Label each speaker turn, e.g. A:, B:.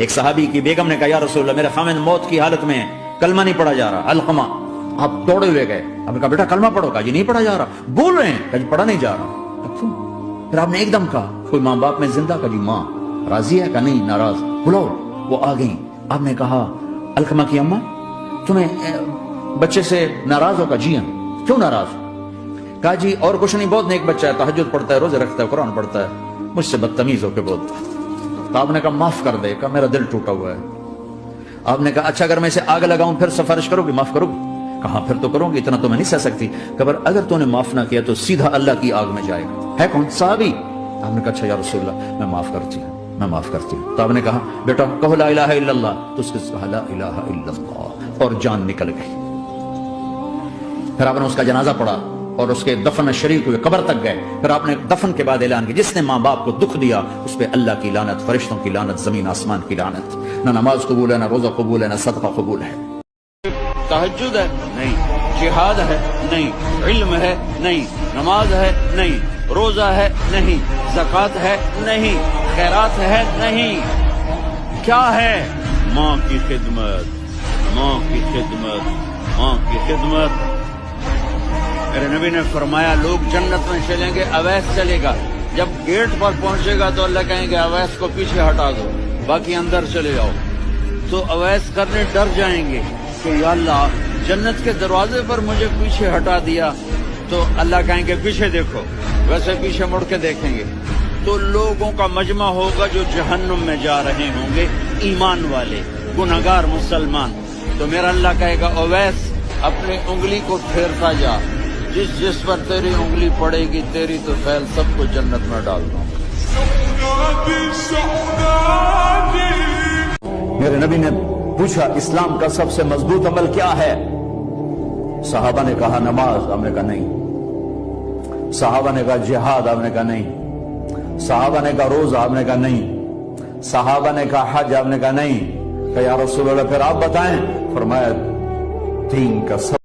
A: ایک صحابی کی بیگم نے کہا یا رسول اللہ میرے خاوند موت کی حالت میں کلمہ نہیں پڑھا جا رہا، علقمہ۔ آپ دوڑے ہوئے گئے، آپ نے کہا بیٹا کلمہ پڑھو، کہا جی نہیں پڑھا جا رہا، بول رہے ہیں، کہا جی پڑھا نہیں جا رہا۔ پھر آپ نے ایک دم کہا کوئی ماں باپ میں زندہ، کہا جی ماں راضی ہے، کہا نہیں ناراض، بلاؤ۔ وہ آ گئیں، آپ نے کہا علقمہ کی اماں تمہیں بچے سے ناراض ہو؟ کہا جی ہاں۔ کیوں ناراض؟ کہا جی اور کچھ نہیں، بہت نیک بچہ ہے، تہجد پڑھتا ہے، روزے رکھتا ہے، قرآن پڑھتا ہے، مجھ سے بدتمیز ہو کے بولتا ہے۔ تو آپ نے کہا معاف کر دے، کہا میرا دل ٹوٹا ہوا ہے۔ آپ نے کہا اچھا اگر میں اسے آگ لگاؤں پھر سفارش کرو گی، معاف کرو گی؟ کہا پھر تو کروں گی، اتنا تو میں نہیں سہ سکتی۔ کہ اگر تو نے معاف نہ کیا تو سیدھا اللہ کی آگ میں جائے گا۔ ہے کون؟ صحابی۔ آپ نے کہا اچھا یا رسول اللہ میں معاف کرتی ہوں، میں معاف کرتی ہوں۔ تو آپ نے کہا بیٹا کہو لا الہ الا اللہ، تو اس کے کہا لا الہ الا اللہ، اور جان نکل گئی۔ پھر آپ نے اس کا جنازہ پڑھا اور اس کے دفن میں شریک ہوئے، قبر تک گئے۔ پھر آپ نے دفن کے بعد اعلان کیا جس نے ماں باپ کو دکھ دیا اس پہ اللہ کی لعنت، فرشتوں کی لعنت، زمین آسمان کی لعنت۔ نہ نماز قبول ہے، نہ روزہ قبول ہے، نہ صدقہ قبول ہے۔
B: تہجد ہے نہیں، جہاد ہے نہیں، علم ہے نہیں، نماز ہے نہیں، روزہ ہے نہیں، زکوٰۃ ہے نہیں، خیرات ہے نہیں، کیا ہے؟ ماں کی خدمت، ماں کی خدمت، ماں کی خدمت۔ میرے نبی نے فرمایا لوگ جنت میں چلیں گے، اویس چلے گا، جب گیٹ پر پہنچے گا تو اللہ کہیں گے اویس کو پیچھے ہٹا دو، باقی اندر چلے جاؤ۔ تو اویس کرنے ڈر جائیں گے کہ یا اللہ جنت کے دروازے پر مجھے پیچھے ہٹا دیا، تو اللہ کہیں گے پیچھے دیکھو، ویسے پیچھے مڑ کے دیکھیں گے تو لوگوں کا مجمع ہوگا جو جہنم میں جا رہے ہوں گے، ایمان والے، گنہگار مسلمان۔ تو میرا اللہ کہے گا اویس اپنی انگلی کو پھیرتا جا، جس جس پر تیری انگلی پڑے گی تیری تو فیل سب کو جنت میں ڈال دوں۔
A: میرے نبی نے پوچھا اسلام کا سب سے مضبوط عمل کیا ہے؟ صحابہ نے کہا نماز، آپ نے کہا نہیں۔ صحابہ نے کہا جہاد، آپ نے کہا نہیں۔ صحابہ نے کہا روزہ، آپ نے کہا نہیں۔ صحابہ نے کہا حج، آپ نے کہا نہیں۔ کہ یا رسول اللہ پھر آپ بتائیں؟ فرمایا دین کا سب